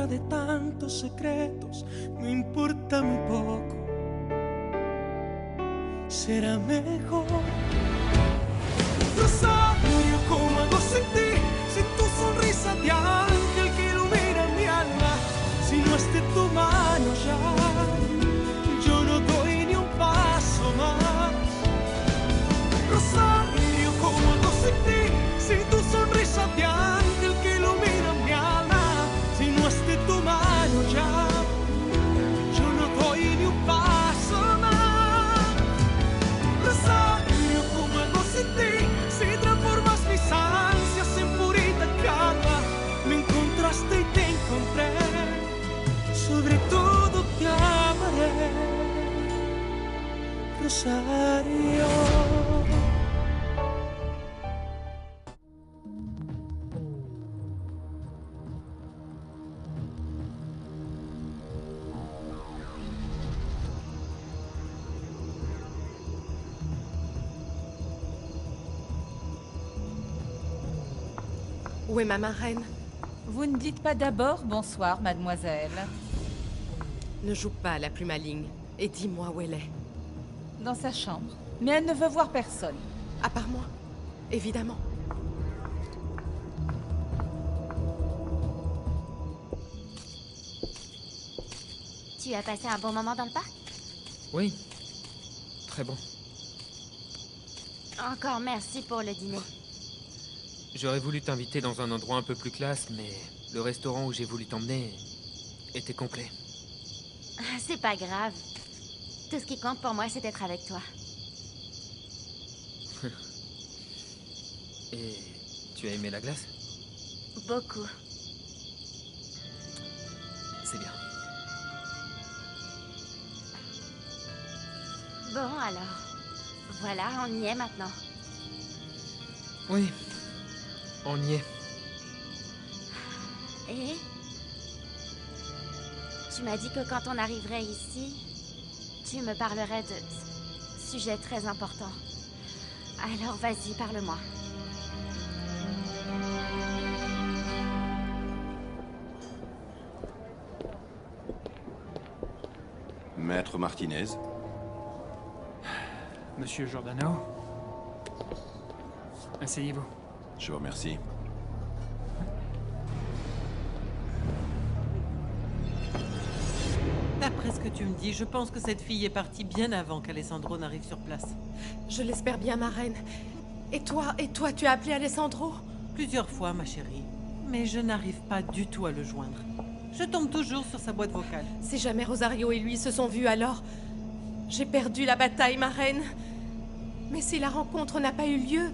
otra de tantos secretos, me importa muy poco. Será mejor. Rosario, ¿cómo hago sin ti? Sin tu sonrisa de ángel que ilumina mi alma. Si no es de tu mano ya, yo no doy ni un paso más. Rosario, ¿cómo hago sin ti? Sin tu sonrisa de ángel que ilumina mi alma. Si no es de tu mano ya, yo no doy ni un paso más. Rosario, ¿cómo hago sin ti? Si transformas mis ansias en purita calma. Me encontraste y te encontré. Sobre todo te amaré, Rosario. Où est ma marraine? Vous ne dites pas d'abord bonsoir, mademoiselle. Ne joue pas à la plus maligne. Et dis-moi où elle est. Dans sa chambre. Mais elle ne veut voir personne. À part moi, évidemment. Tu as passé un bon moment dans le parc? Oui. Très bon. Encore merci pour le dîner. J'aurais voulu t'inviter dans un endroit un peu plus classe, mais le restaurant où j'ai voulu t'emmener était complet. C'est pas grave. Tout ce qui compte pour moi, c'est d'être avec toi. Et tu as aimé la glace? Beaucoup. C'est bien. Bon, alors. Voilà, on y est maintenant. Oui. On y est. Et? Tu m'as dit que quand on arriverait ici, tu me parlerais de sujets très importants. Alors vas-y, parle-moi. Maître Martinez. Monsieur Giordano. Asseyez-vous. Je vous remercie. D'après ce que tu me dis, je pense que cette fille est partie bien avant qu'Alessandro n'arrive sur place. Je l'espère bien, marraine. Et toi, tu as appelé Alessandro? Plusieurs fois, ma chérie. Mais je n'arrive pas du tout à le joindre. Je tombe toujours sur sa boîte vocale. Si jamais Rosario et lui se sont vus alors... J'ai perdu la bataille, marraine. Mais si la rencontre n'a pas eu lieu,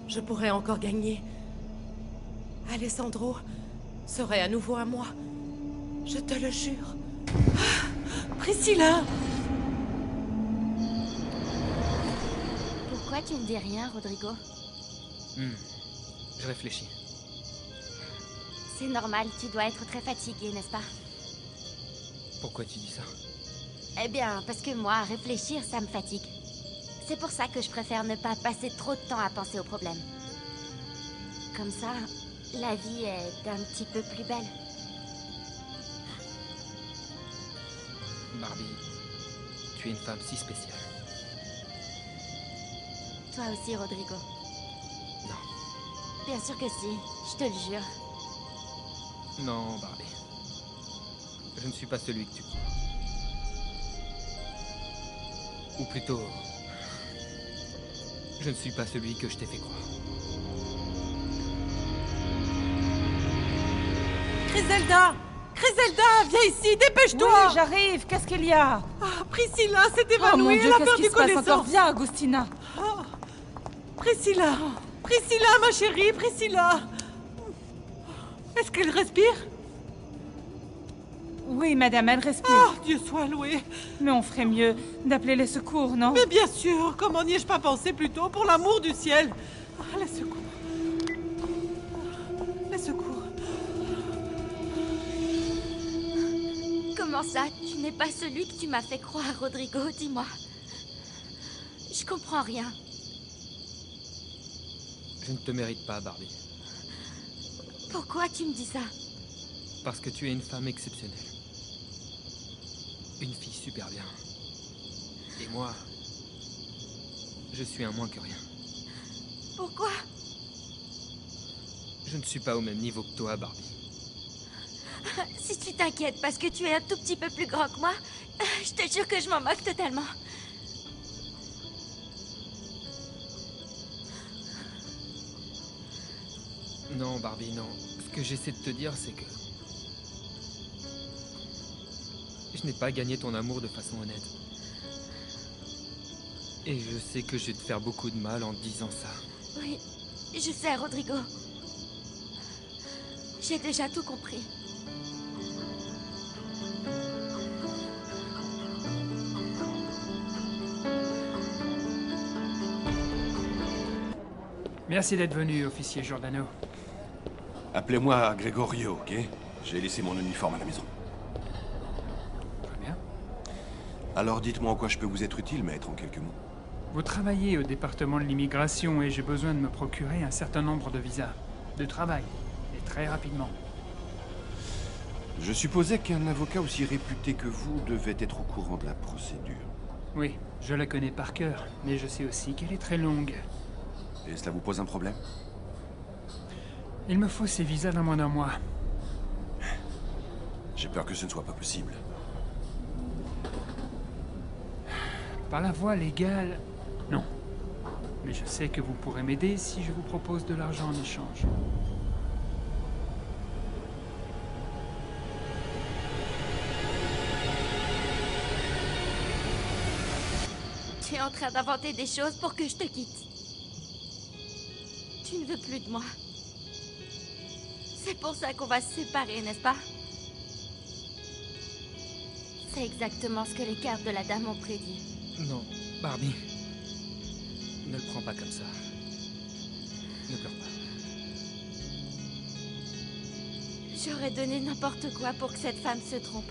je pourrais encore gagner. Alessandro serait à nouveau à moi. Je te le jure. Ah, Priscilla! Pourquoi tu ne dis rien, Rodrigo? Je réfléchis. C'est normal, tu dois être très fatigué, n'est-ce pas? Pourquoi tu dis ça? Eh bien, parce que moi, réfléchir, ça me fatigue. C'est pour ça que je préfère ne pas passer trop de temps à penser aux problèmes. Comme ça, la vie est un petit peu plus belle. Barbie, tu es une femme si spéciale. Toi aussi, Rodrigo. Non. Bien sûr que si, je te le jure. Non, Barbie. Je ne suis pas celui que tu crois. Ou plutôt... je ne suis pas celui que je t'ai fait croire. Griselda! Griselda, viens ici, dépêche-toi! Oui, j'arrive. Qu'est-ce qu'il y a? Ah, Priscilla s'est Oh mon évanouie, Dieu, elle a qu'est-ce perdu qui se passe encore? connaissance. Viens, Agustina. Oh. Priscilla! Priscilla, ma chérie, Priscilla! Est-ce qu'elle respire? Oui, madame, elle respire. Oh, Dieu soit loué! Mais on ferait mieux d'appeler les secours, non? Mais bien sûr, comment n'y ai-je pas pensé plus tôt, pour l'amour du ciel? Ah, les secours. Les secours. Comment ça, tu n'es pas celui que tu m'as fait croire, Rodrigo? Dis-moi. Je comprends rien. Je ne te mérite pas, Barbie. Pourquoi tu me dis ça? Parce que tu es une femme exceptionnelle. Une fille super bien. Et moi... je suis un moins que rien. Pourquoi? Je ne suis pas au même niveau que toi, Barbie. Si tu t'inquiètes parce que tu es un tout petit peu plus grand que moi, je te jure que je m'en moque totalement. Non, Barbie, non. Ce que j'essaie de te dire, c'est que... je n'ai pas gagné ton amour de façon honnête. Et je sais que je vais te faire beaucoup de mal en te disant ça. Oui, je sais, Rodrigo. J'ai déjà tout compris. Merci d'être venu, officier Giordano. Appelez-moi Gregorio, ok? J'ai laissé mon uniforme à la maison. Très bien. Alors dites-moi en quoi je peux vous être utile, maître, en quelques mots. Vous travaillez au département de l'immigration et j'ai besoin de me procurer un certain nombre de visas. De travail. Et très rapidement. Je supposais qu'un avocat aussi réputé que vous devait être au courant de la procédure. Oui, je la connais par cœur, mais je sais aussi qu'elle est très longue. Et cela vous pose un problème? Il me faut ces visas dans moins d'un mois. J'ai peur que ce ne soit pas possible. Par la voie légale, non. Mais je sais que vous pourrez m'aider si je vous propose de l'argent en échange. Tu es en train d'inventer des choses pour que je te quitte. Tu ne veux plus de moi. C'est pour ça qu'on va se séparer, n'est-ce pas? C'est exactement ce que les cartes de la dame ont prédit. Non, Barbie. Ne le prends pas comme ça. Ne pleure pas. J'aurais donné n'importe quoi pour que cette femme se trompe.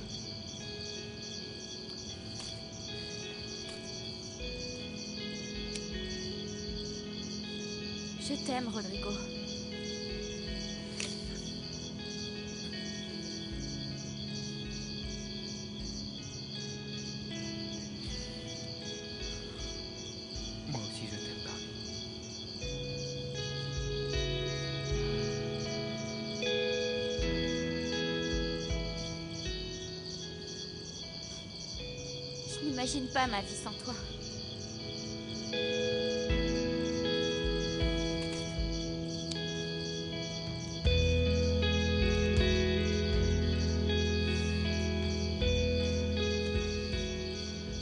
Je t'aime, Rodrigo. Moi aussi, je t'aime, Barbie. Je n'imagine pas ma vie sans toi.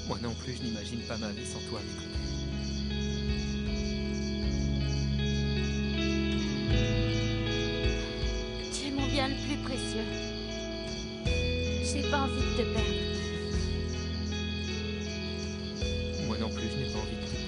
Moi non plus, je n'imagine pas ma vie sans toi, avec lui. Tu es mon bien le plus précieux. J'ai pas envie de te perdre. Moi non plus, je n'ai pas envie de te perdre.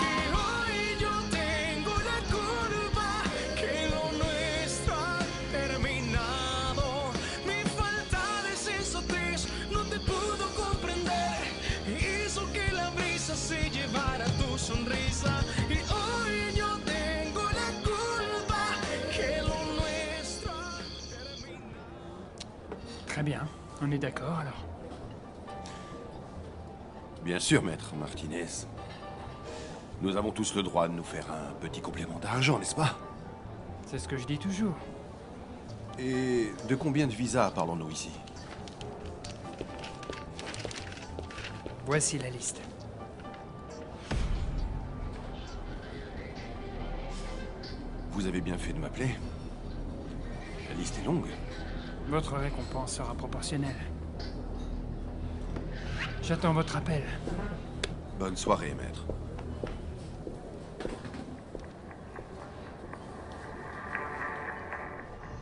Que hoy yo tengo la culpa, que lo nuestro ha terminado. Mi falta de sensatez no te pudo comprender, hizo que la brisa se llevara tu sonrisa. Y hoy yo tengo la culpa, que lo nuestro ha terminado. Très bien, on est d'accord alors. Bien sûr, maître Martinez. Nous avons tous le droit de nous faire un petit complément d'argent, n'est-ce pas? C'est ce que je dis toujours. Et de combien de visas parlons-nous ici? Voici la liste. Vous avez bien fait de m'appeler. La liste est longue. Votre récompense sera proportionnelle. J'attends votre appel. Bonne soirée, maître.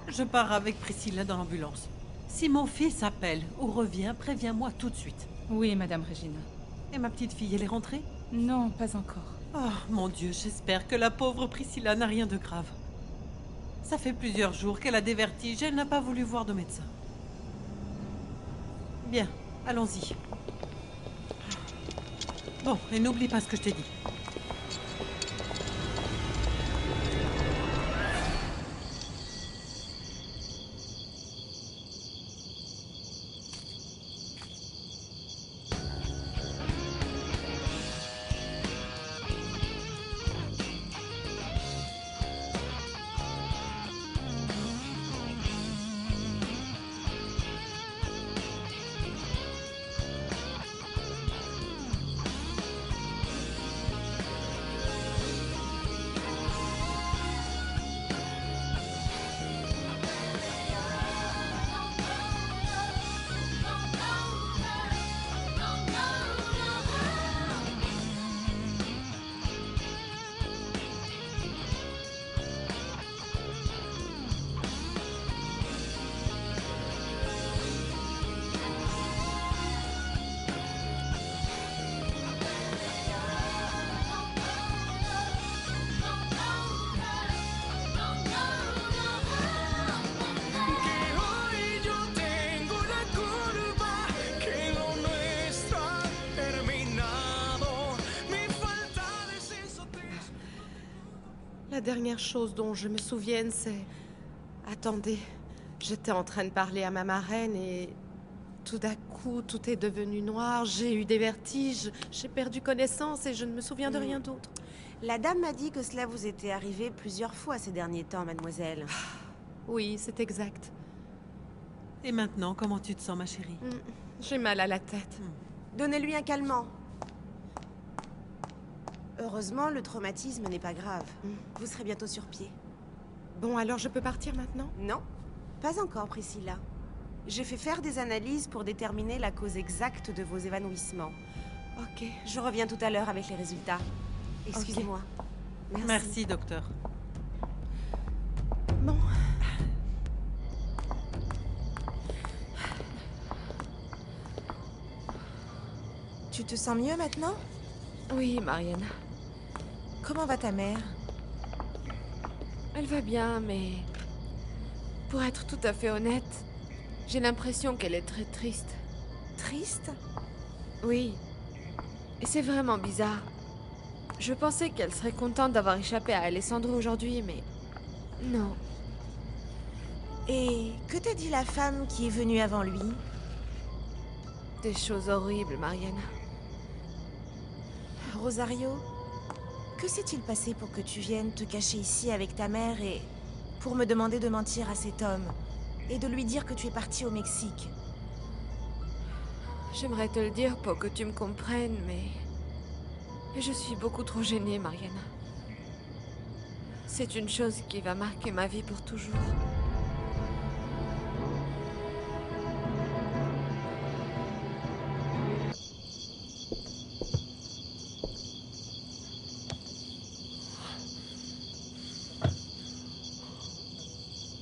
Je pars avec Priscilla dans l'ambulance. Si mon fils appelle ou revient, préviens-moi tout de suite. Oui, Madame Regina. Et ma petite fille, elle est rentrée? Non, pas encore. Oh, mon Dieu, j'espère que la pauvre Priscilla n'a rien de grave. Ça fait plusieurs jours qu'elle a des vertiges et elle n'a pas voulu voir de médecin. Bien, allons-y. Bon, et n'oublie pas ce que je t'ai dit. La dernière chose dont je me souvienne, c'est... Attendez, j'étais en train de parler à ma marraine et... Tout d'un coup, tout est devenu noir, j'ai eu des vertiges, j'ai perdu connaissance et je ne me souviens de rien d'autre. La dame m'a dit que cela vous était arrivé plusieurs fois ces derniers temps, mademoiselle. Oui, c'est exact. Et maintenant, comment tu te sens, ma chérie? J'ai mal à la tête. Donnez-lui un calmant. Heureusement, le traumatisme n'est pas grave. Vous serez bientôt sur pied. Bon, alors je peux partir maintenant? Non, pas encore, Priscilla. J'ai fait faire des analyses pour déterminer la cause exacte de vos évanouissements. Ok. Je reviens tout à l'heure avec les résultats. Excusez-moi. Merci, docteur. Bon. Tu te sens mieux maintenant? Oui, Marianne. Comment va ta mère? Elle va bien, mais... Pour être tout à fait honnête, j'ai l'impression qu'elle est très triste. Triste? Oui. Et c'est vraiment bizarre. Je pensais qu'elle serait contente d'avoir échappé à Alessandro aujourd'hui, mais... Non. Et que t'a dit la femme qui est venue avant lui? Des choses horribles, Marianne. Rosario, que s'est-il passé pour que tu viennes te cacher ici avec ta mère et pour me demander de mentir à cet homme et de lui dire que tu es partie au Mexique? J'aimerais te le dire pour que tu me comprennes, mais je suis beaucoup trop gênée, Marianne. C'est une chose qui va marquer ma vie pour toujours.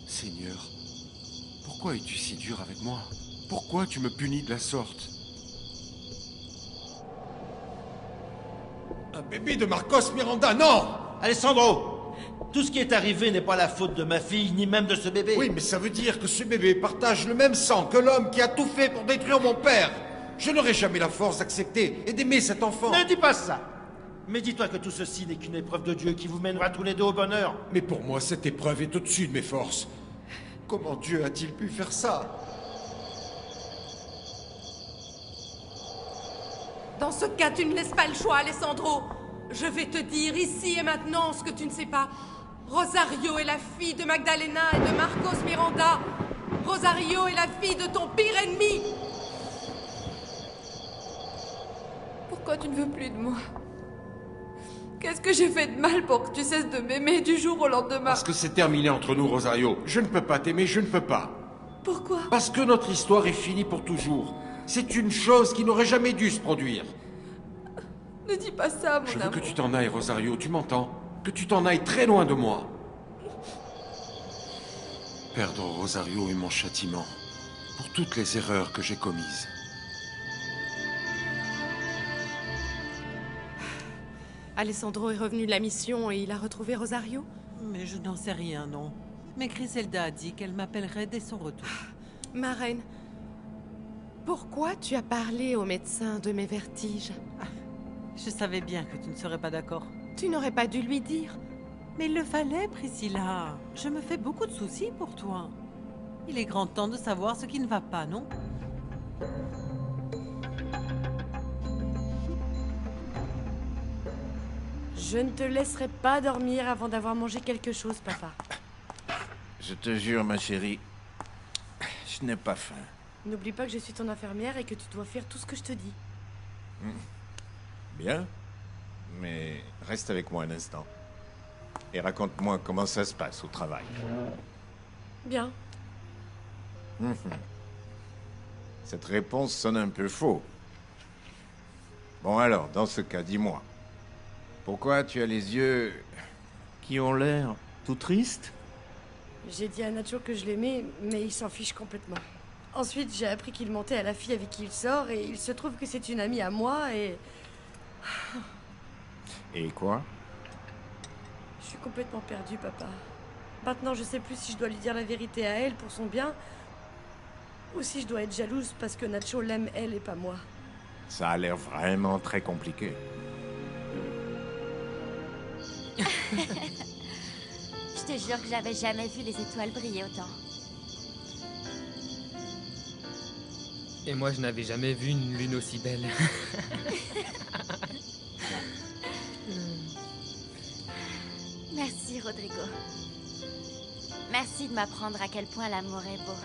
Seigneur, pourquoi es-tu si dur avec moi? Pourquoi tu me punis de la sorte? Un bébé de Marcos Miranda, non! Alessandro! Tout ce qui est arrivé n'est pas la faute de ma fille, ni même de ce bébé. Oui, mais ça veut dire que ce bébé partage le même sang que l'homme qui a tout fait pour détruire mon père. Je n'aurai jamais la force d'accepter et d'aimer cet enfant. Ne dis pas ça! Mais dis-toi que tout ceci n'est qu'une épreuve de Dieu qui vous mènera tous les deux au bonheur. Mais pour moi, cette épreuve est au-dessus de mes forces. Comment Dieu a-t-il pu faire ça? Dans ce cas, tu ne laisses pas le choix, Alessandro. Je vais te dire ici et maintenant ce que tu ne sais pas. Rosario est la fille de Magdalena et de Marcos Miranda. Rosario est la fille de ton pire ennemi. Pourquoi tu ne veux plus de moi? Qu'est-ce que j'ai fait de mal pour que tu cesses de m'aimer du jour au lendemain? Parce que c'est terminé entre nous, Rosario. Je ne peux pas t'aimer, je ne peux pas. Pourquoi? Parce que notre histoire est finie pour toujours. C'est une chose qui n'aurait jamais dû se produire. Ne dis pas ça, mon Je veux amour. que tu t'en ailles, Rosario, tu m'entends? Que tu t'en ailles très loin de moi. Perdre Rosario est mon châtiment pour toutes les erreurs que j'ai commises. Alessandro est revenu de la mission et il a retrouvé Rosario? Mais je n'en sais rien, non. Mais Griselda a dit qu'elle m'appellerait dès son retour. Ma reine, pourquoi tu as parlé au médecin de mes vertiges? Je savais bien que tu ne serais pas d'accord. Tu n'aurais pas dû lui dire. Mais il le fallait, Priscilla. Je me fais beaucoup de soucis pour toi. Il est grand temps de savoir ce qui ne va pas, non? Je ne te laisserai pas dormir avant d'avoir mangé quelque chose, papa. Je te jure, ma chérie, je n'ai pas faim. N'oublie pas que je suis ton infirmière et que tu dois faire tout ce que je te dis. Bien, mais reste avec moi un instant. Et raconte-moi comment ça se passe au travail. Bien. Cette réponse sonne un peu faux. Bon alors, dans ce cas, dis-moi. Pourquoi tu as les yeux qui ont l'air tout tristes? J'ai dit à Nacho que je l'aimais, mais il s'en fiche complètement. Ensuite, j'ai appris qu'il mentait à la fille avec qui il sort, et il se trouve que c'est une amie à moi, et... Et quoi? Je suis complètement perdue, papa. Maintenant, je sais plus si je dois lui dire la vérité à elle pour son bien, ou si je dois être jalouse parce que Nacho l'aime elle et pas moi. Ça a l'air vraiment très compliqué. Je te jure que j'avais jamais vu les étoiles briller autant. Et moi, je n'avais jamais vu une lune aussi belle. Merci, Rodrigo. Merci de m'apprendre à quel point l'amour est beau.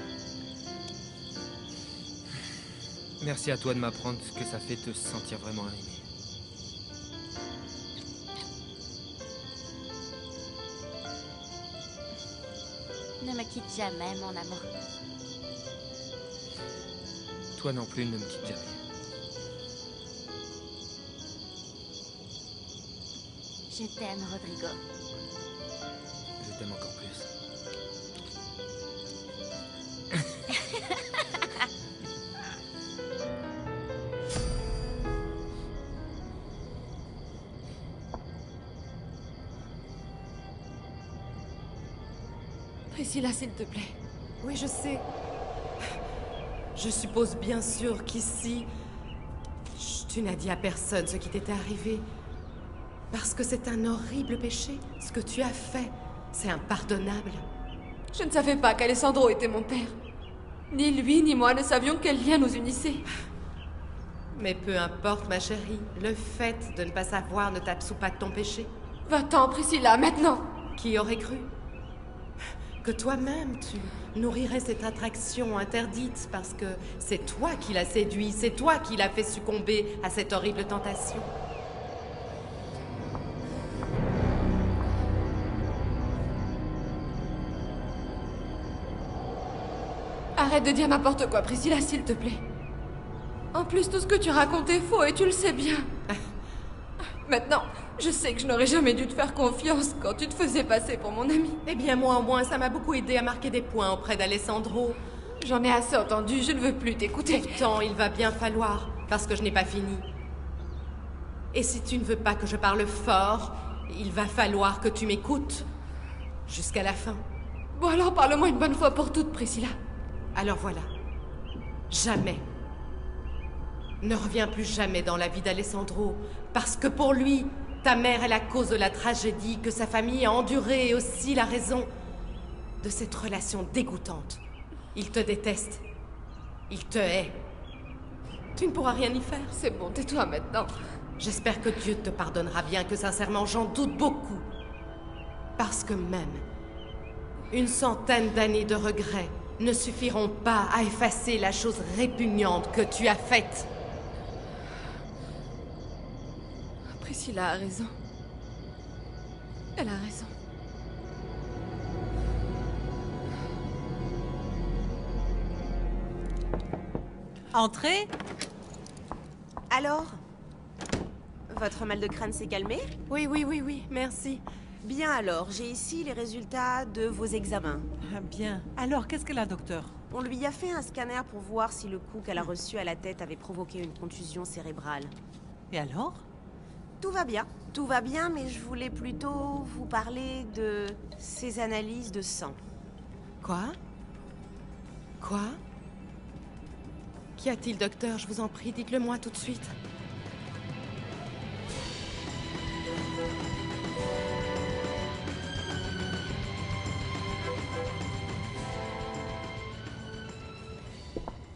Merci à toi de m'apprendre ce que ça fait de se sentir vraiment aimé. Ne me quitte jamais, mon amour. Toi non plus, ne me quitte jamais. Je t'aime, Rodrigo. Je t'aime encore plus. Priscilla, s'il te plaît. Oui, je sais. Je suppose bien sûr qu'ici... Chut, tu n'as dit à personne ce qui t'était arrivé. Parce que c'est un horrible péché. Ce que tu as fait, c'est impardonnable. Je ne savais pas qu'Alessandro était mon père. Ni lui, ni moi ne savions quel lien nous unissait. Mais peu importe, ma chérie. Le fait de ne pas savoir ne t'absout pas de ton péché. Va-t'en, Priscilla, maintenant. Qui aurait cru que toi-même, tu nourrirais cette attraction interdite parce que c'est toi qui l'as séduit, c'est toi qui l'as fait succomber à cette horrible tentation. Arrête de dire n'importe quoi, Priscilla, s'il te plaît. En plus, tout ce que tu racontes est faux et tu le sais bien. Maintenant, je sais que je n'aurais jamais dû te faire confiance quand tu te faisais passer pour mon ami. Eh bien, moi, au moins, ça m'a beaucoup aidé à marquer des points auprès d'Alessandro. J'en ai assez entendu, je ne veux plus t'écouter. Pourtant, il va bien falloir, parce que je n'ai pas fini. Et si tu ne veux pas que je parle fort, il va falloir que tu m'écoutes. Jusqu'à la fin. Bon alors, parle-moi une bonne fois pour toutes, Priscilla. Alors voilà. Jamais. Ne reviens plus jamais dans la vie d'Alessandro, parce que pour lui, ta mère est la cause de la tragédie que sa famille a endurée et aussi la raison de cette relation dégoûtante. Il te déteste. Il te hait. Tu ne pourras rien y faire. C'est bon, tais-toi maintenant. J'espère que Dieu te pardonnera bien, que sincèrement j'en doute beaucoup. Parce que même une centaine d'années de regrets ne suffiront pas à effacer la chose répugnante que tu as faite. Priscilla a raison. Elle a raison. Entrez. Alors? Votre mal de crâne s'est calmé? Oui, merci. Bien alors, j'ai ici les résultats de vos examens. Ah, bien. Alors, qu'est-ce que la docteur? On lui a fait un scanner pour voir si le coup qu'elle a reçu à la tête avait provoqué une contusion cérébrale. Et alors? Tout va bien. Tout va bien, mais je voulais plutôt vous parler de ces analyses de sang. Quoi? Quoi? Qu'y a-t-il, docteur? Je vous en prie, dites-le-moi tout de suite.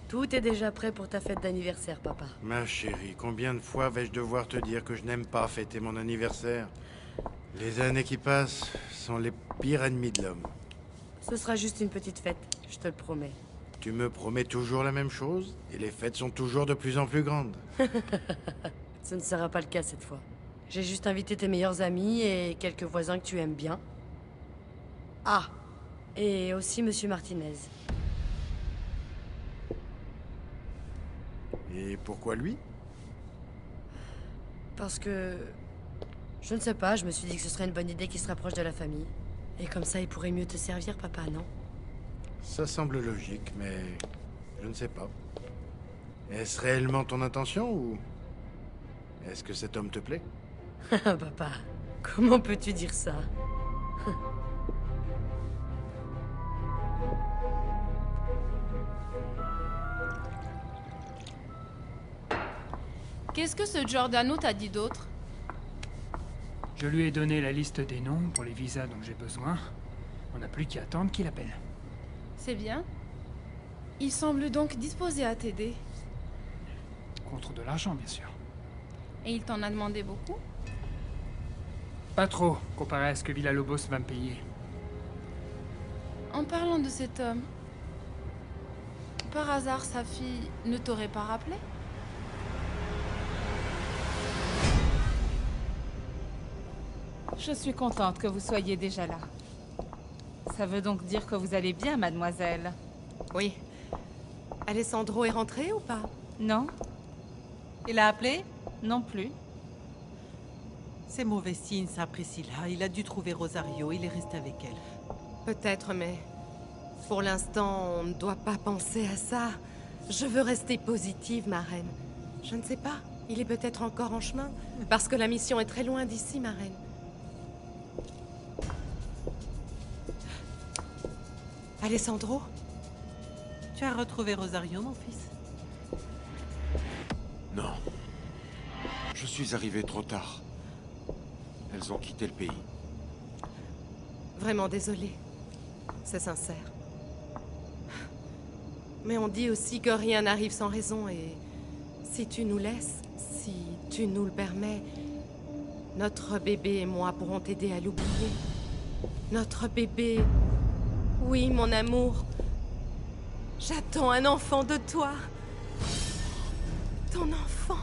Tout est déjà prêt pour ta fête d'anniversaire, papa. Ma chérie, combien de fois vais-je devoir te dire que je n'aime pas fêter mon anniversaire? Les années qui passent sont les pires ennemis de l'homme. Ce sera juste une petite fête, je te le promets. Tu me promets toujours la même chose, et les fêtes sont toujours de plus en plus grandes. Ce ne sera pas le cas cette fois. J'ai juste invité tes meilleurs amis et quelques voisins que tu aimes bien. Ah, et aussi Monsieur Martinez. Et pourquoi lui? Parce que... Je ne sais pas, je me suis dit que ce serait une bonne idée qu'il se rapproche de la famille. Et comme ça, il pourrait mieux te servir, papa, non? Ça semble logique, mais... je ne sais pas. Est-ce réellement ton intention, ou... est-ce que cet homme te plaît? Papa, comment peux-tu dire ça? Qu'est-ce que ce Giordano t'a dit d'autre? Je lui ai donné la liste des noms pour les visas dont j'ai besoin. On n'a plus qu'à attendre qu'il appelle. C'est bien. Il semble donc disposé à t'aider. Contre de l'argent, bien sûr. Et il t'en a demandé beaucoup? Pas trop, comparé à ce que Villalobos va me payer. En parlant de cet homme, par hasard, sa fille ne t'aurait pas rappelé? Je suis contente que vous soyez déjà là. Ça veut donc dire que vous allez bien, mademoiselle? Oui. Alessandro est rentré ou pas? Non. Il a appelé? Non plus. C'est mauvais signe, ça, Priscilla. Il a dû trouver Rosario, il est resté avec elle. Peut-être, mais... pour l'instant, on ne doit pas penser à ça. Je veux rester positive, ma reine. Je ne sais pas. Il est peut-être encore en chemin. Parce que la mission est très loin d'ici, ma reine. Alessandro? Tu as retrouvé Rosario, mon fils? Non. Je suis arrivé trop tard. Elles ont quitté le pays. Vraiment désolée. C'est sincère. Mais on dit aussi que rien n'arrive sans raison et... si tu nous laisses, si tu nous le permets, notre bébé et moi pourrons t'aider à l'oublier. Notre bébé... Oui, mon amour. J'attends un enfant de toi. Ton enfant.